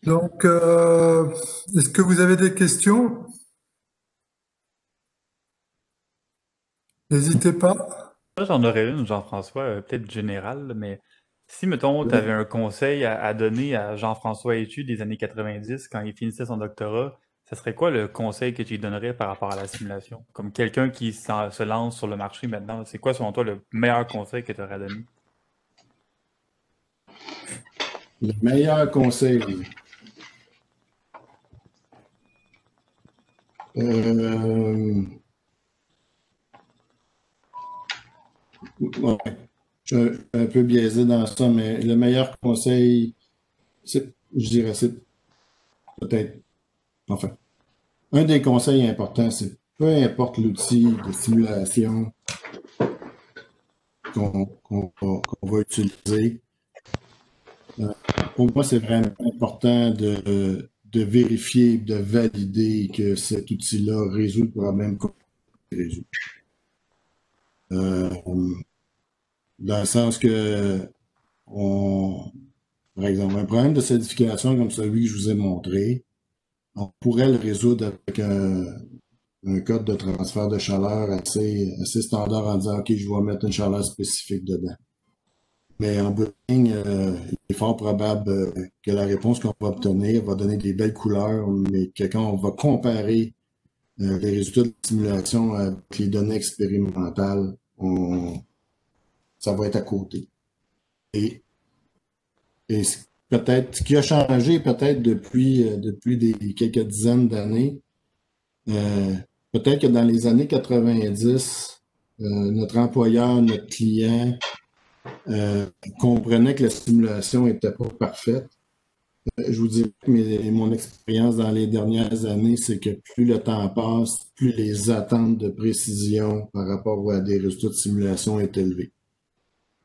Donc, est-ce que vous avez des questions? N'hésitez pas. Moi, j'en aurais une, Jean-François, peut-être générale, là, mais si, mettons, tu avais Oui. un conseil à donner à Jean-François Etu des années 90 quand il finissait son doctorat, ça serait quoi le conseil que tu lui donnerais par rapport à la simulation? Comme quelqu'un qui se lance sur le marché maintenant, c'est quoi, selon toi, le meilleur conseil que tu aurais donné? Le meilleur conseil. Euh, ouais, je suis un peu biaisé dans ça, mais le meilleur conseil, je dirais, c'est peut-être, enfin, un des conseils importants, c'est peu importe l'outil de simulation qu'on va utiliser, euh, pour moi, c'est vraiment important de vérifier, de valider que cet outil-là résout le problème qu'on résout. Euh, Dans le sens que, on, par exemple, un problème de solidification comme celui que je vous ai montré, on pourrait le résoudre avec un code de transfert de chaleur assez standard en disant, OK, je vais mettre une chaleur spécifique dedans. Mais en bout de ligne, il est fort probable que la réponse qu'on va obtenir va donner des belles couleurs, mais que quand on va comparer les résultats de la simulation avec les données expérimentales, ça va être à côté. Et, et peut-être ce qui a changé peut-être depuis des quelques dizaines d'années, euh, peut-être que dans les années 90, notre employeur, notre client comprenait que la simulation n'était pas parfaite. Je vous dis que mon expérience dans les dernières années, c'est que plus le temps passe, plus les attentes de précision par rapport à des résultats de simulation est élevée.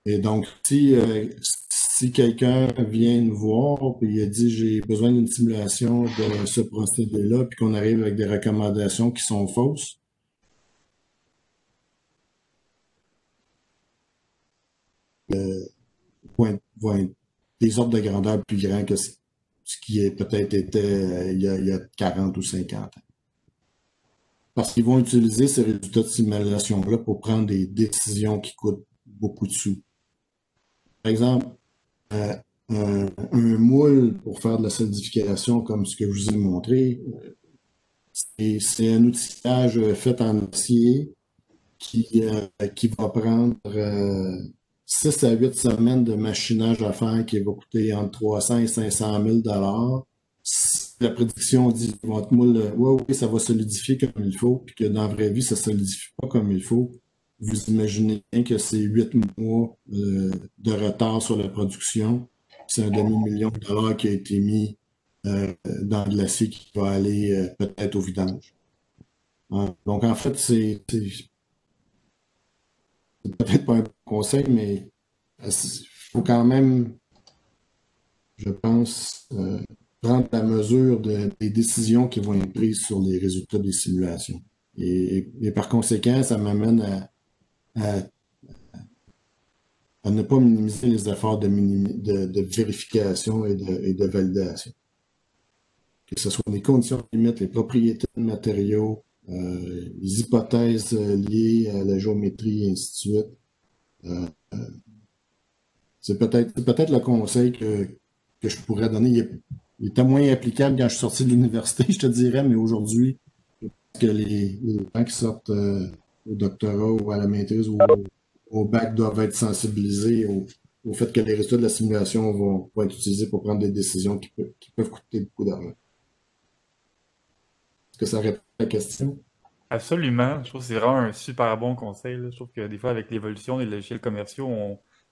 Et donc, si quelqu'un vient nous voir et il a dit j'ai besoin d'une simulation de ce procédé-là, puis qu'on arrive avec des recommandations qui sont fausses, vont être des ordres de grandeur plus grands que ce qui est peut-être été il y a 40 ou 50 ans. Parce qu'ils vont utiliser ces résultats de simulation-là pour prendre des décisions qui coûtent beaucoup de sous. Par exemple, euh, un moule pour faire de la solidification comme ce que je vous ai montré, c'est un outillage fait en acier qui va prendre 6 à 8 semaines de machinage à faire qui va coûter entre 300 et 500 000 dollars. Si la prédiction dit que votre moule, ouais, oui, ça va solidifier comme il faut, puis que dans la vraie vie, ça ne solidifie pas comme il faut, vous imaginez bien que c'est 8 mois de retard sur la production. C'est un demi-million de dollars qui a été mis dans de l'acier qui va aller peut-être au vidange. Hein. Donc, en fait, c'est peut-être pas un bon conseil, mais il faut quand même, je pense, prendre la mesure des décisions qui vont être prises sur les résultats des simulations. Et par conséquent, ça m'amène à- à ne pas minimiser les efforts de vérification et de validation. Que ce soit les conditions limites, les propriétés de matériaux, les hypothèses liées à la géométrie, et ainsi de suite. Euh, c'est peut-être le conseil que je pourrais donner. Il était moins applicable quand je suis sorti de l'université, je te dirais, mais aujourd'hui, que les gens qui sortent au doctorat ou à la maîtrise ou au bac doivent être sensibilisés au fait que les résultats de la simulation vont être utilisés pour prendre des décisions qui peuvent coûter beaucoup d'argent. Est-ce que ça répond à la question? Absolument. Je trouve que c'est vraiment un super bon conseil, là. Je trouve que des fois, avec l'évolution des logiciels commerciaux,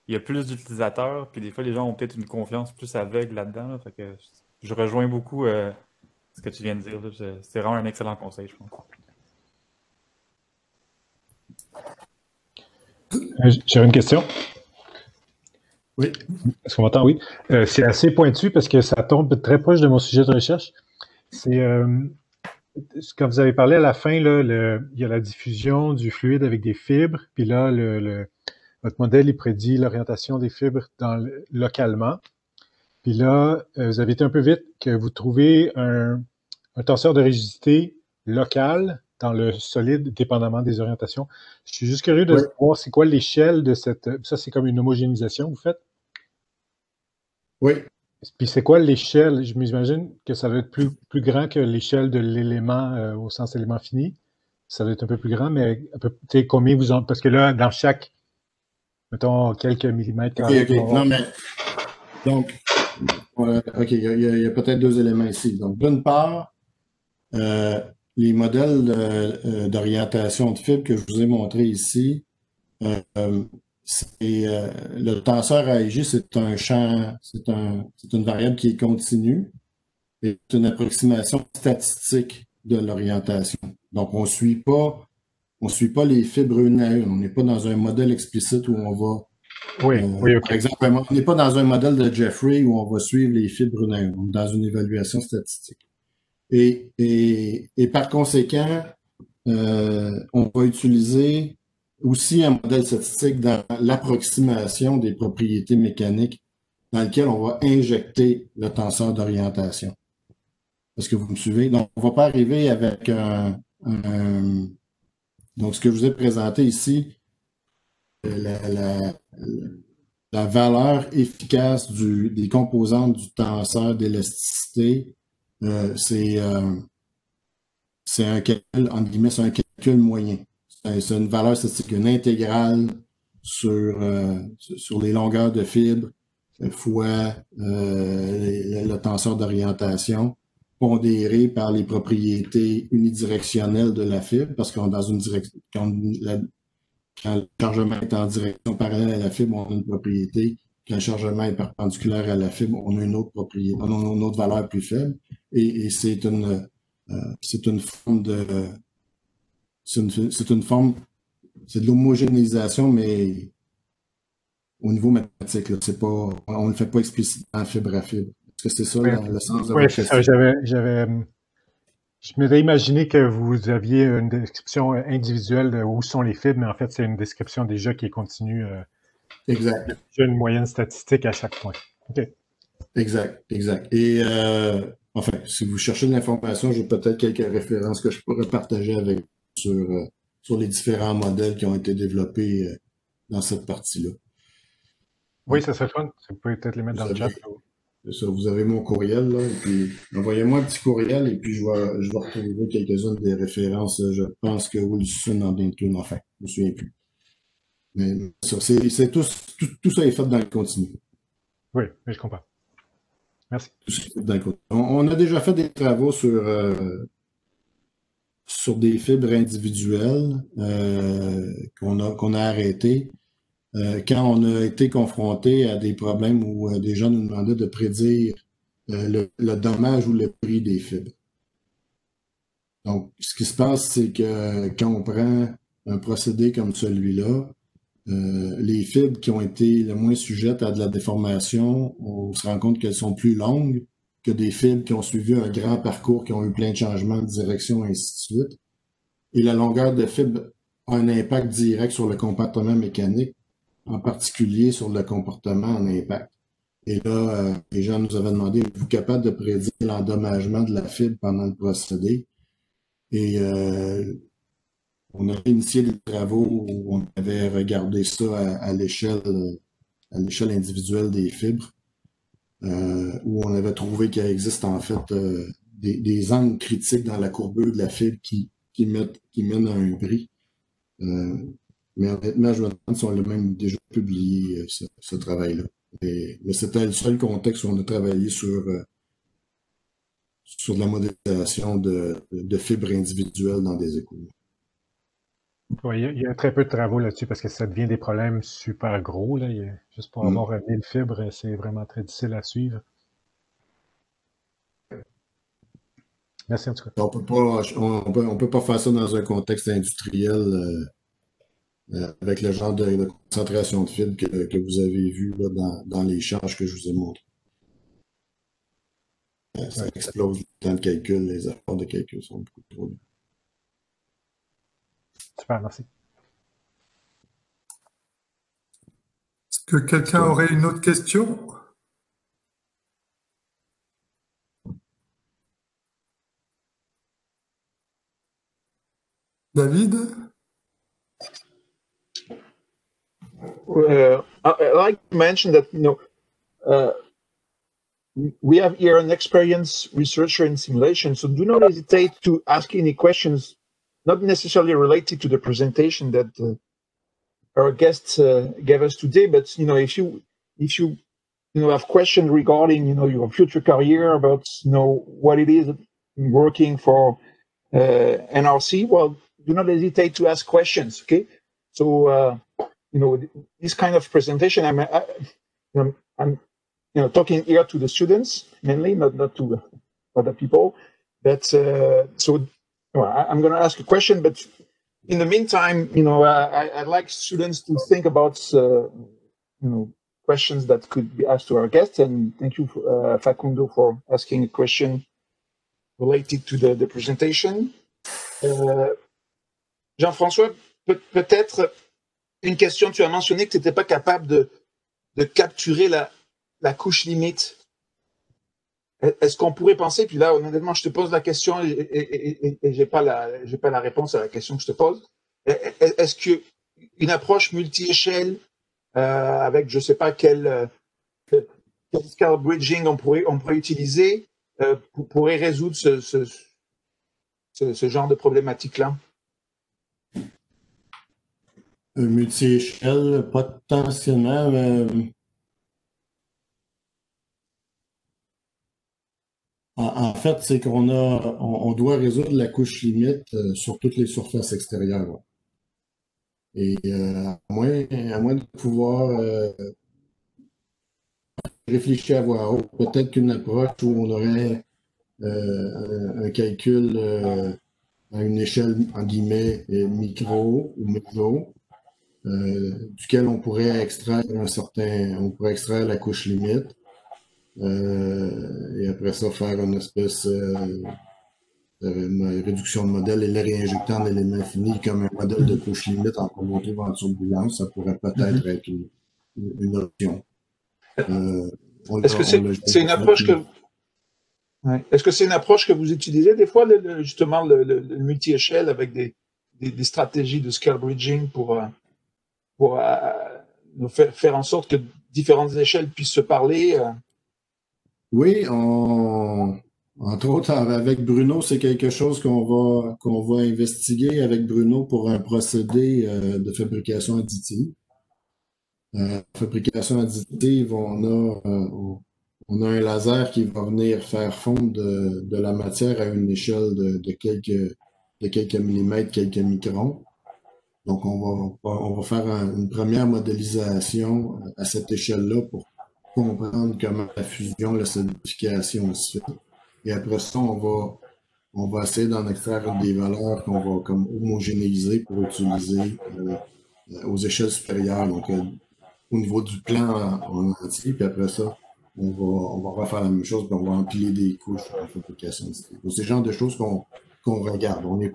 il y a plus d'utilisateurs, puis des fois, les gens ont peut-être une confiance plus aveugle là-dedans, là. Fait que je rejoins beaucoup ce que tu viens de dire, là. C'est vraiment un excellent conseil, je pense. J'avais une question. Oui. Est-ce qu'on m'entend? Oui. C'est assez pointu parce que ça tombe très proche de mon sujet de recherche. C'est quand vous avez parlé à la fin, là, il y a la diffusion du fluide avec des fibres, puis là, votre modèle, il prédit l'orientation des fibres localement. Puis là, vous avez été un peu vite que vous trouvez un tenseur de rigidité local dans le solide, dépendamment des orientations. Je suis juste curieux de Oui, savoir c'est quoi l'échelle de cette. Ça, c'est comme une homogénéisation, vous faites? oui. Puis c'est quoi l'échelle? Je m'imagine que ça doit être plus grand que l'échelle de l'élément au sens élément fini. Ça doit être un peu plus grand, mais tu sais, combien vous en. Parce que là, dans chaque, mettons, quelques millimètres OK, carrés, OK. Non, mais donc, OK, il y a peut-être deux éléments ici. Donc, d'une part, euh, les modèles d'orientation de fibre que je vous ai montrés ici, euh, le tenseur AIG, c'est un champ, c'est une variable qui est continue et c'est une approximation statistique de l'orientation. Donc, on suit pas les fibres une à une. On n'est pas dans un modèle explicite où on va, oui, oui, OK. par exemple, on n'est pas dans un modèle de Jeffrey où on va suivre les fibres une à une. On est dans une évaluation statistique. Et par conséquent, on va utiliser aussi un modèle statistique dans l'approximation des propriétés mécaniques dans lequel on va injecter le tenseur d'orientation. Est-ce que vous me suivez? Donc, on ne va pas arriver avec donc, ce que je vous ai présenté ici, la, la, la valeur efficace des composantes du tenseur d'élasticité, c'est un calcul, entre guillemets, c'est un calcul moyen. C'est une valeur statistique, une intégrale sur les longueurs de fibre fois le tenseur d'orientation, pondéré par les propriétés unidirectionnelles de la fibre, parce qu'on est dans une direction, quand le chargement est en direction parallèle à la fibre, on a une propriété. Quand le chargement est perpendiculaire à la fibre, on a une autre propriété, on a une autre valeur plus faible. Et c'est une forme c'est de l'homogénéisation, mais au niveau mathématique, là, on ne le fait pas explicitement fibre à fibre. Est-ce que c'est ça Oui, le sens de oui, votre c'est ça. question? Je m'étais imaginé que vous aviez une description individuelle de où sont les fibres, mais en fait, c'est une description déjà qui est continue, Exact, déjà une moyenne statistique à chaque point. OK. exact. Et enfin, si vous cherchez de l'information, j'ai peut-être quelques références que je pourrais partager avec vous sur les différents modèles qui ont été développés dans cette partie-là. Oui, ça serait fun. Vous pouvez peut-être les mettre dans Vous le chat. avez, c'est ça, vous avez mon courriel, là, et puis envoyez-moi un petit courriel et puis je vais retrouver quelques-unes des références. Je pense que Wilson en vient tout, enfin, je me souviens plus. Mais ça, tout ça est fait dans le continu. Oui, oui, je comprends. Merci. Tout ça est fait dans le continu. On a déjà fait des travaux sur des fibres individuelles qu'on a arrêtées quand on a été confronté à des problèmes où des gens nous demandaient de prédire le dommage ou le prix des fibres. Donc, ce qui se passe, c'est que quand on prend un procédé comme celui-là, les fibres qui ont été le moins sujettes à de la déformation, on se rend compte qu'elles sont plus longues que des fibres qui ont suivi un grand parcours, qui ont eu plein de changements de direction, et ainsi de suite. Et la longueur de fibre a un impact direct sur le comportement mécanique, en particulier sur le comportement en impact. Et là, les gens nous avaient demandé, êtes-vous capable de prédire l'endommagement de la fibre pendant le procédé? Et on a initié des travaux où on avait regardé ça à l'échelle individuelle des fibres, où on avait trouvé qu'il existe en fait des angles critiques dans la courbure de la fibre qui mènent à un bris. Mais honnêtement, je me demande si on l'a même déjà publié, ce travail-là. Mais c'était le seul contexte où on a travaillé sur de la modélisation de fibres individuelles dans des échos. Oui, il y a très peu de travaux là-dessus parce que ça devient des problèmes super gros. Là. Juste pour avoir 1000 fibres, c'est vraiment très difficile à suivre. Merci en tout cas. On peut pas faire ça dans un contexte industriel avec le genre de concentration de fibres que vous avez vu là, dans les charges que je vous ai montrées. Ça explose le temps de calcul, les efforts de calcul sont beaucoup trop longs. Super, merci. Est-ce que quelqu'un aurait une autre question? David? I like to mention that we have here an experienced researcher in simulation, so do not hesitate to ask any questions, not necessarily related to the presentation that our guests gave us today, but if you have questions regarding your future career, about what it is working for NRC, well, do not hesitate to ask questions. Okay, so this kind of presentation, I'm talking here to the students mainly, not to other people. But I'm going to ask a question, but in the meantime, I'd like students to think about questions that could be asked to our guests. And thank you, Facundo, for asking a question related to the presentation. Jean-François, peut-être une question. Tu as mentionné que tu n'étais pas capable de capturer la couche limite. Est-ce qu'on pourrait penser, puis là, honnêtement, je te pose la question et j'ai pas la réponse à la question que je te pose. Est-ce qu'une approche multi-échelle avec, je sais pas quel scale bridging on pourrait utiliser pourrait résoudre ce genre de problématique-là? Multi-échelle, potentiellement, mais en fait, c'est on doit résoudre la couche limite sur toutes les surfaces extérieures. Ouais. Et à moins de pouvoir réfléchir à voix haute, peut-être qu'une approche où on aurait un calcul à une échelle, en guillemets, micro ou méso, duquel on pourrait extraire la couche limite. Et après ça, faire une espèce de réduction de modèle et le réinjecter en éléments finis comme un modèle de couche limite en remontant en turbulence, ça pourrait peut-être être une option. Est-ce que c'est une approche Est-ce que c'est une approche que vous utilisez des fois, justement le multi-échelle avec des stratégies de scale bridging pour faire en sorte que différentes échelles puissent se parler? Oui, entre autres, avec Bruno, c'est quelque chose qu'on va investiguer avec Bruno pour un procédé de fabrication additive. Fabrication additive, on a un laser qui va venir faire fondre de la matière à une échelle de quelques millimètres, quelques microns. Donc, on va faire une première modélisation à cette échelle-là pour comprendre comment la fusion, la solidification se fait. Et après ça, on va essayer d'en extraire des valeurs qu'on va comme homogénéiser pour utiliser aux échelles supérieures, donc au niveau du plan en entier. Puis après ça, on va refaire la même chose, puis on va empiler des couches en fabrication. C'est le genre de choses qu'on regarde. On n'est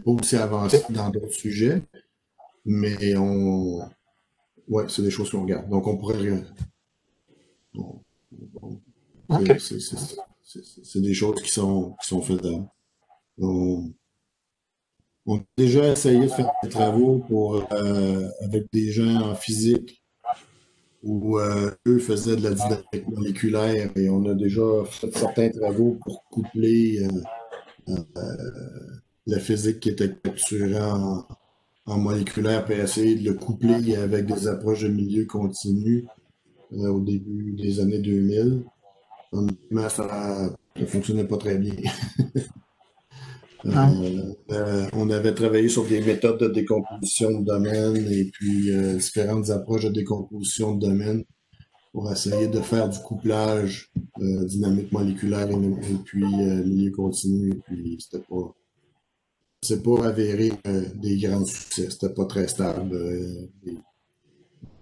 pas aussi avancé dans d'autres sujets, mais ouais, c'est des choses qu'on regarde. Donc on pourrait c'est des choses qui sont faisables. On a déjà essayé de faire des travaux avec des gens en physique où eux faisaient de la dynamique moléculaire et on a déjà fait certains travaux pour coupler la physique qui était capturée en moléculaire pour essayer de le coupler avec des approches de milieu continu au début des années 2000. Mais ça ne fonctionnait pas très bien. On avait travaillé sur des méthodes de décomposition de domaine et puis différentes approches de décomposition de domaine pour essayer de faire du couplage dynamique moléculaire et puis milieu continu. Et puis c'est pas avéré des grands succès. C'était pas très stable. Des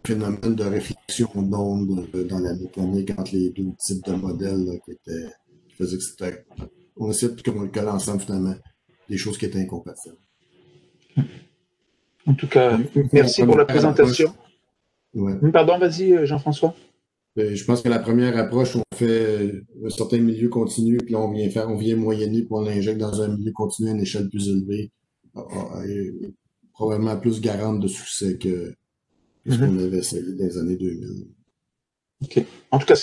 phénomènes de réflexion d'ondes dans la mécanique entre les deux types de modèles là, qui faisaient que c'était. On essayait de coller ensemble finalement des choses qui étaient incompatibles. En tout cas, merci pour la présentation. Ouais. Pardon, vas-y Jean-François. Je pense que la première approche, on fait un certain milieu continu, puis là on vient moyenner, puis on l'injecte dans un milieu continu à une échelle plus élevée. est probablement plus garante de succès que ce Mhm. qu'on avait essayé dans les années 2000. Ok. En tout cas,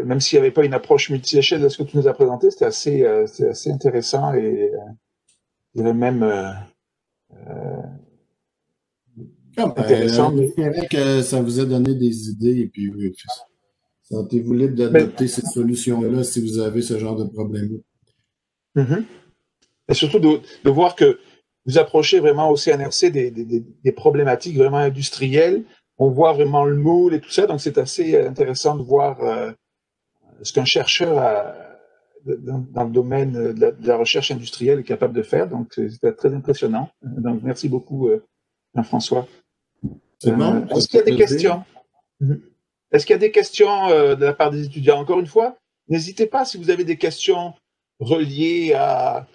même s'il n'y avait pas une approche multi-échelle de ce que tu nous as présenté, c'est assez intéressant et je dirais même Ah intéressant. Mais, espérons que ça vous a donné des idées et puis sentez-vous libre mais d'adopter ces solutions-là si vous avez ce genre de problème. mhm. Et surtout de voir que vous approchez vraiment au CNRC des problématiques vraiment industrielles. On voit vraiment le moule et tout ça, donc c'est assez intéressant de voir ce qu'un chercheur dans le domaine de la recherche industrielle est capable de faire. Donc c'était très impressionnant. Donc merci beaucoup, Jean-François. C'est bon? Ça Est-ce qu'il y fait a des plaisir. questions? Mhm. Est-ce qu'il y a des questions de la part des étudiants? Encore une fois, n'hésitez pas si vous avez des questions reliées à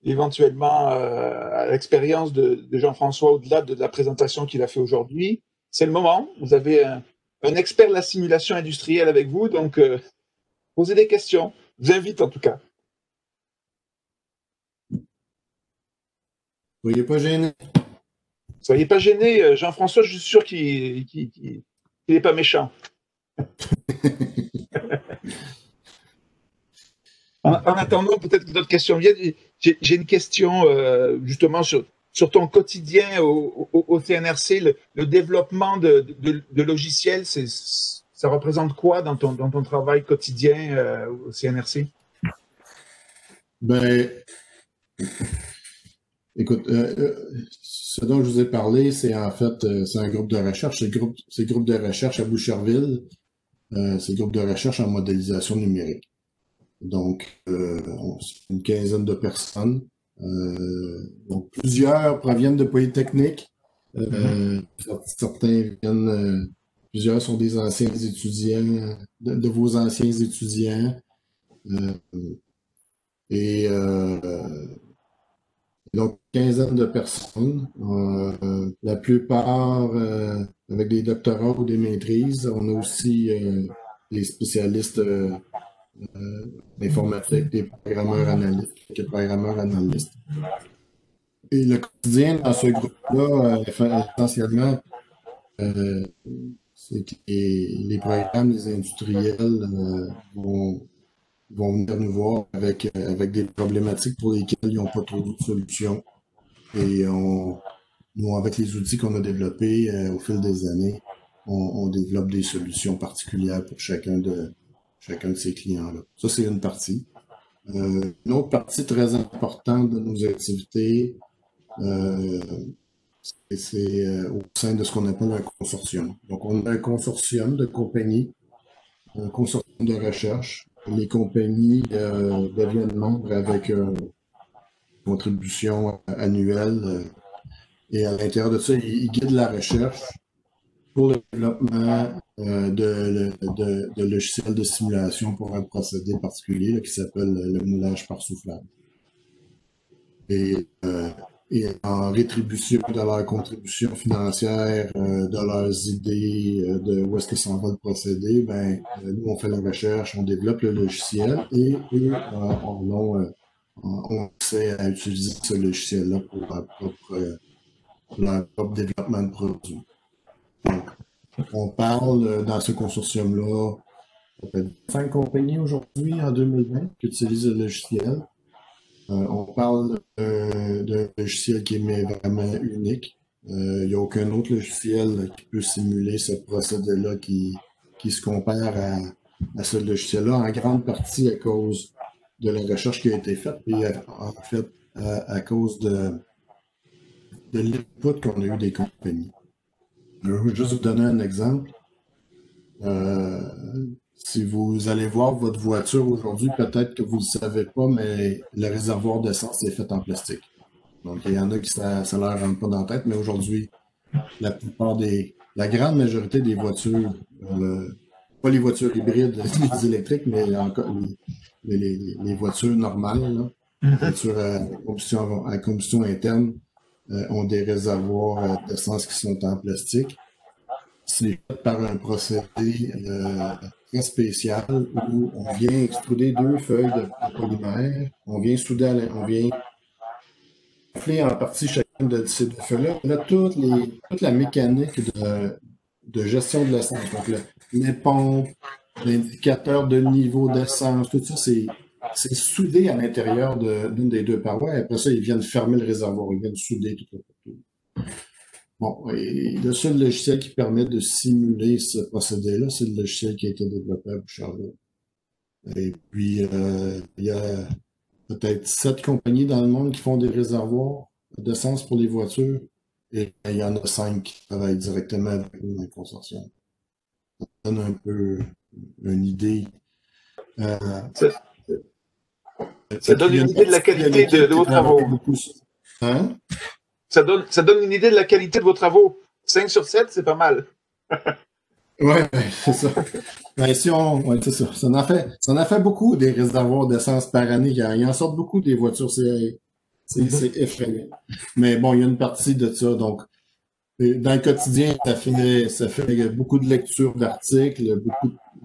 éventuellement à l'expérience de Jean-François au-delà de la présentation qu'il a fait aujourd'hui. C'est le moment. Vous avez un expert de la simulation industrielle avec vous, donc posez des questions. Je vous invite en tout cas. Soyez pas gênés. Soyez pas gênés. Jean-François, je suis sûr qu'il n'est pas méchant. En attendant, peut-être que d'autres questions viennent. J'ai une question justement sur ton quotidien au CNRC, le développement de logiciels, ça représente quoi dans ton travail quotidien au CNRC? Ben, écoute, ce dont je vous ai parlé, c'est en fait c'est un groupe de recherche. C'est le groupe de recherche à Boucherville. C'est le groupe de recherche en modélisation numérique. Donc, c'est une quinzaine de personnes. Donc, plusieurs proviennent de Polytechnique. Certains viennent, plusieurs sont des anciens étudiants, de vos anciens étudiants. Euh, et donc, quinzaine de personnes. La plupart avec des doctorats ou des maîtrises. On a aussi des spécialistes d'informatique, des programmeurs analystes, des programmeurs analystes. Et le quotidien dans ce groupe-là, essentiellement, euh, c'est que les programmes, les industriels vont venir nous voir avec des problématiques pour lesquelles ils n'ont pas trouvé de solution. Et nous, avec les outils qu'on a développés au fil des années, on développe des solutions particulières pour chacun de ces clients-là. Ça, c'est une partie. Une autre partie très importante de nos activités, c'est au sein de ce qu'on appelle un consortium. Donc, on a un consortium de compagnies, un consortium de recherche. Les compagnies deviennent membres avec une contribution annuelle. Et à l'intérieur de ça, ils guident la recherche pour le développement de logiciels de simulation pour un procédé particulier là, qui s'appelle le moulage par soufflage. Et en rétribution de leur contribution financière, de leurs idées, de où est-ce que s'en va le procédé, ben, nous, on fait la recherche, on développe le logiciel et eux, on essaie à utiliser ce logiciel-là pour leur propre développement de produits. Donc, on parle dans ce consortium-là, peut-être 5 compagnies aujourd'hui en 2020 qui utilisent le logiciel. On parle d'un logiciel qui est vraiment unique. Il n'y a aucun autre logiciel qui peut simuler ce procédé-là qui se compare à ce logiciel-là, en grande partie à cause de la recherche qui a été faite, et en fait à cause de l'input qu'on a eu des compagnies. Je vais juste vous donner un exemple. Si vous allez voir votre voiture aujourd'hui, peut-être que vous ne le savez pas, mais le réservoir d'essence est fait en plastique. Donc, il y en a qui ça leur rentre pas dans la tête, mais aujourd'hui, la grande majorité des voitures, pas les voitures hybrides, les électriques, mais encore les voitures normales, là, les voitures à combustion interne, ont des réservoirs d'essence qui sont en plastique. C'est fait par un procédé très spécial où on vient extruder 2 feuilles de polymère, on vient gonfler en partie chacun de ces deux feux-là. Là, toute la mécanique de gestion de l'essence, donc les pompes, l'indicateur de niveau d'essence, tout ça, c'est soudé à l'intérieur d'une des deux parois. Et après ça, ils viennent fermer le réservoir, ils viennent souder tout le. Bon, et le seul logiciel qui permet de simuler ce procédé-là, c'est le logiciel qui a été développé à Boucherville. Et puis, il y a peut-être 7 compagnies dans le monde qui font des réservoirs d'essence pour les voitures. Et il y en a 5 qui travaillent directement avec nous dans le consortium. Ça donne un peu une idée. Ça donne une idée de la qualité de vos travaux. Hein? Ça donne une idée de la qualité de vos travaux. 5 sur 7, c'est pas mal. Ouais, c'est ça. Ben, c'est ça. Ça en a fait beaucoup des réservoirs d'essence par année. Il en sort beaucoup des voitures. C'est effrayant. Mais bon, il y a une partie de ça. Donc, dans le quotidien, ça fait beaucoup de lectures d'articles,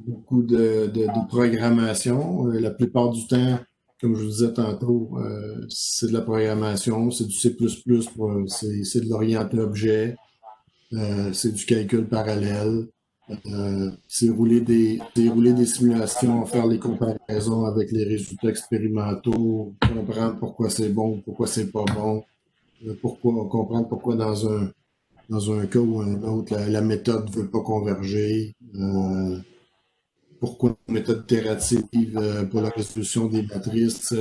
beaucoup de programmation. La plupart du temps, comme je vous disais tantôt, c'est de la programmation, c'est du C++, c'est de l'orienté objet, c'est du calcul parallèle, c'est rouler des simulations, faire les comparaisons avec les résultats expérimentaux, comprendre pourquoi c'est bon, pourquoi c'est pas bon, comprendre pourquoi dans un cas ou un autre, la méthode ne veut pas converger. Pourquoi la méthode itérative pour la résolution des matrices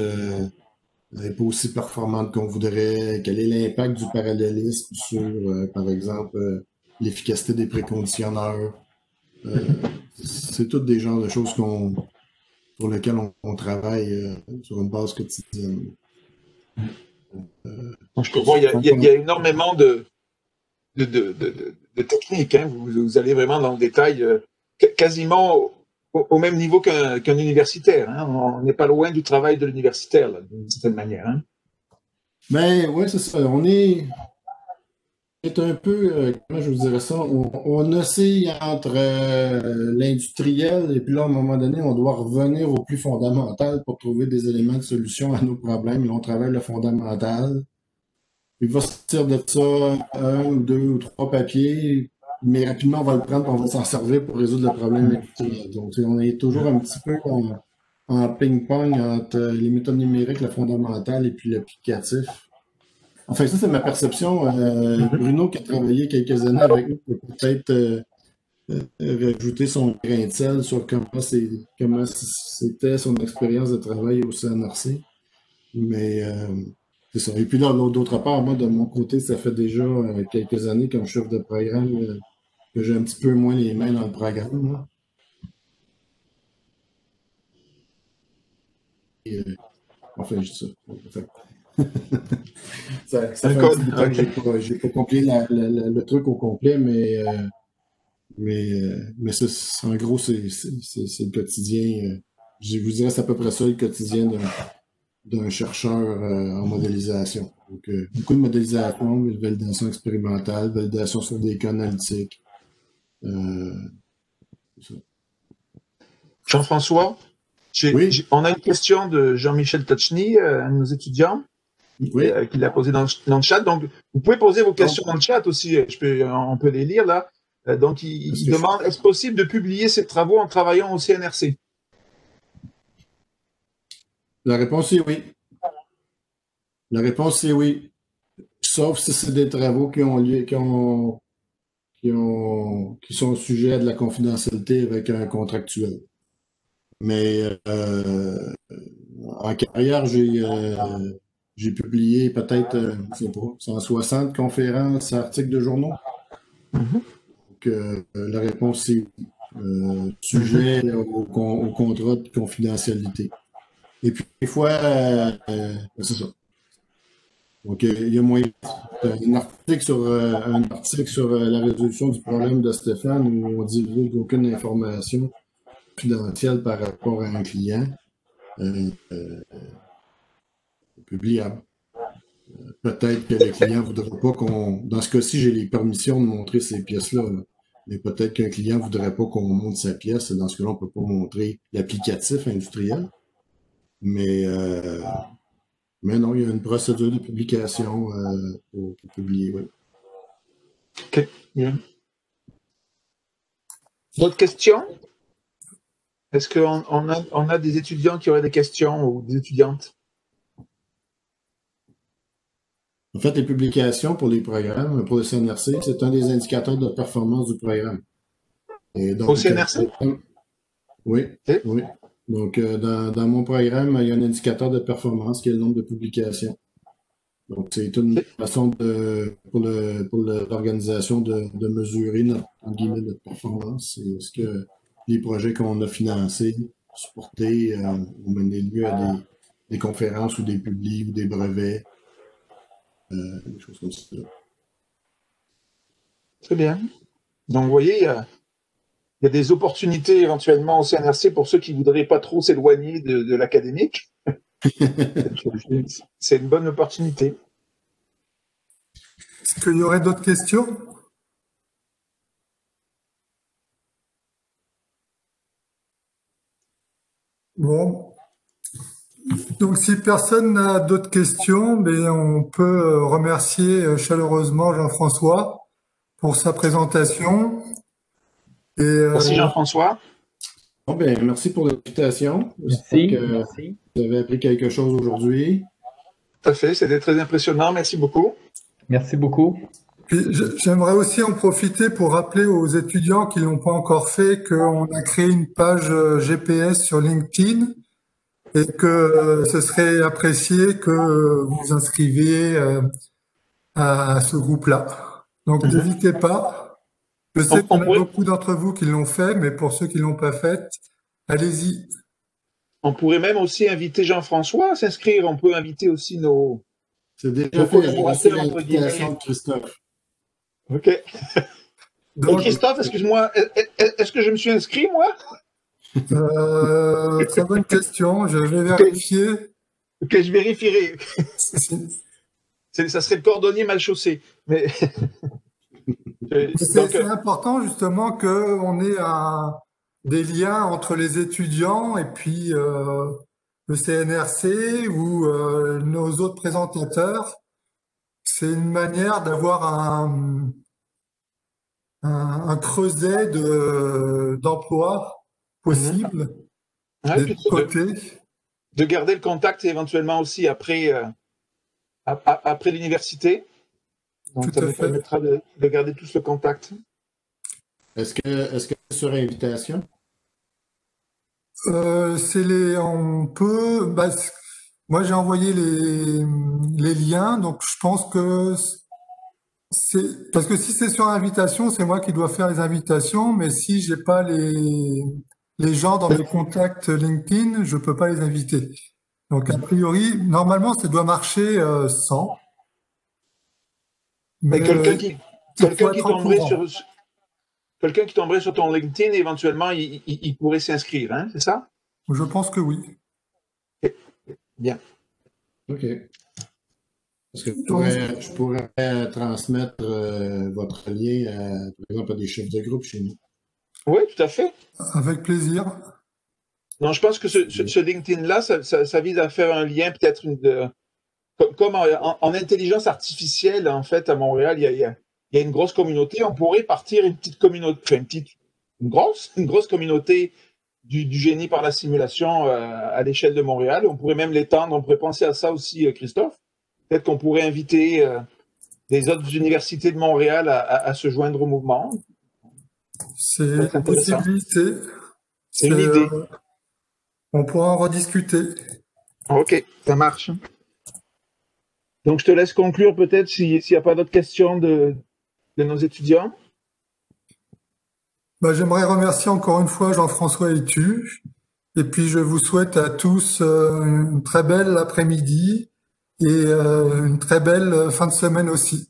n'est pas aussi performante qu'on voudrait. Quel est l'impact du parallélisme sur, par exemple, l'efficacité des préconditionneurs. C'est toutes des genres de choses sur lesquelles on travaille sur une base quotidienne. Je comprends, il y a énormément de techniques. Hein. Vous allez vraiment dans le détail, quasiment au même niveau qu'un universitaire. Hein. On n'est pas loin du travail de l'universitaire, d'une certaine manière. Hein. Ben oui, c'est ça. On est un peu, comment je vous dirais ça, on oscille entre l'industriel et puis là, à un moment donné, on doit revenir au plus fondamental pour trouver des éléments de solution à nos problèmes. Et on travaille le fondamental. Il va sortir de ça 1 ou 2 ou 3 papiers, mais rapidement, on va le prendre et on va s'en servir pour résoudre le problème industriel. Donc, on est toujours un petit peu en ping-pong entre les méthodes numériques, le fondamental et puis l'applicatif. Enfin, ça, c'est ma perception. Bruno, qui a travaillé quelques années avec nous, peut peut-être rajouter son grain de sel sur comment c'était son expérience de travail au CNRC. Mais c'est ça. Et puis là, d'autre part, moi, de mon côté, ça fait déjà quelques années comme chef de programme que j'ai un petit peu moins les mains dans le programme. Là. Et, enfin, je dis ça. Enfin, ça fait un petit temps que j'ai pas compris le truc au complet, mais en gros, c'est le quotidien. Je vous dirais, c'est à peu près ça le quotidien d'un chercheur en modélisation. Donc, beaucoup de modélisation, validation expérimentale, validation sur des cas analytiques. Jean-François, oui? On a une question de Jean-Michel Touchny, un de nos étudiants, oui? Qui l'a posée dans le chat. Donc, vous pouvez poser vos questions dans le chat aussi. On peut les lire là. Donc, il demande, est-ce possible de publier ces travaux en travaillant au CNRC? La réponse est oui. La réponse est oui. Sauf si c'est des travaux qui sont sujets à de la confidentialité avec un contractuel. Mais en carrière, j'ai publié peut-être, je sais pas, 160 conférences, articles de journaux. Donc, la réponse est oui. Sujet au contrat de confidentialité. Et puis, des fois, c'est ça. Donc, il y a moyen. Un article sur la résolution du problème de Stéphane où on divulgue aucune information confidentielle par rapport à un client. Publiable. Peut-être que le client ne voudra pas qu'on... Dans ce cas-ci, j'ai les permissions de montrer ces pièces-là. Mais peut-être qu'un client ne voudrait pas qu'on montre sa pièce. Dans ce cas-là, on ne peut pas montrer l'applicatif industriel. Mais Mais non, il y a une procédure de publication pour publier, oui. Ok, bien. D'autres questions? Est-ce qu'on on a des étudiants qui auraient des questions ou des étudiantes? En fait, les publications pour les programmes, pour le CNRC, c'est un des indicateurs de performance du programme. Et Au donc, CNRC? oui, Ok. oui. Donc, dans mon programme, il y a un indicateur de performance qui est le nombre de publications. Donc, c'est une façon pour l'organisation de mesurer entre guillemets, notre performance. C'est est-ce que les projets qu'on a financés, supportés, ont mené lieu à des conférences ou des publis ou des brevets, des choses comme ça. Très bien. Donc, vous voyez, il y a des opportunités éventuellement au CNRC pour ceux qui voudraient pas trop s'éloigner de l'académique. C'est une bonne opportunité. Est-ce qu'il y aurait d'autres questions? Bon. Donc, si personne n'a d'autres questions, ben, on peut remercier chaleureusement Jean-François pour sa présentation. Et Merci Jean-François. Bon, ben, merci pour l'invitation. Merci, J'espère que merci. vous avez appris quelque chose aujourd'hui. Tout à fait, c'était très impressionnant. Merci beaucoup. Merci beaucoup. puis, j'aimerais aussi en profiter pour rappeler aux étudiants qui l'ont pas encore fait qu'on a créé une page GPS sur LinkedIn et que ce serait apprécié que vous vous inscriviez à ce groupe-là. Donc, n'hésitez pas. Je sais On qu'il y en a pourrait- beaucoup d'entre vous qui l'ont fait, mais pour ceux qui l'ont pas fait, allez-y. On pourrait même aussi inviter Jean-François à s'inscrire. On peut inviter aussi nos C'est déjà Nos fait, j'ai reçu collaborateurs, entre l'invitation guillemets. de Christophe. OK. Et Donc, Christophe, excuse-moi, est-ce que je me suis inscrit, moi? très bonne question. Je vais vérifier. OK, je vérifierai. Ça serait le cordonnier mal chaussé. Mais C'est donc, important justement qu'on ait des liens entre les étudiants et puis le CNRC ou nos autres présentateurs. C'est une manière d'avoir un creuset d'emplois possibles ouais, des puis deux côtés. de garder le contact éventuellement aussi après, après l'université. Donc, Tout ça à nous fait. permettra de garder tous le contact. Est-ce que c'est sur invitation? On peut. Moi, j'ai envoyé les liens, donc je pense que c'est parce que si c'est sur invitation, c'est moi qui dois faire les invitations, mais si j'ai pas les gens dans mes contacts LinkedIn, je peux pas les inviter. Donc a priori, normalement, ça doit marcher sans. Mais Mais il faut quelqu'un qui être au tomberait courant. quelqu'un qui tomberait sur ton LinkedIn, éventuellement, il pourrait s'inscrire, hein, c'est ça? Je pense que oui. Bien. OK. Parce que Donc, je pourrais transmettre votre lien, par exemple, à des chefs de groupe chez nous. Oui, tout à fait. avec plaisir. Non, je pense que ce LinkedIn-là, ça vise à faire un lien, peut-être comme en intelligence artificielle, en fait, à Montréal, il y a une grosse communauté. On pourrait partir une petite communauté, enfin, une grosse communauté du génie par la simulation à l'échelle de Montréal. On pourrait même l'étendre. On pourrait penser à ça aussi, Christophe. Peut-être qu'on pourrait inviter des autres universités de Montréal à se joindre au mouvement. C'est Ça peut être une intéressant. possibilité. C'est une idée. On pourra en rediscuter. OK, ça marche. Donc, je te laisse conclure peut-être s'il n'y a pas d'autres questions de nos étudiants. J'aimerais remercier encore une fois Jean-François et tu. Et puis je vous souhaite à tous une très belle après-midi et une très belle fin de semaine aussi.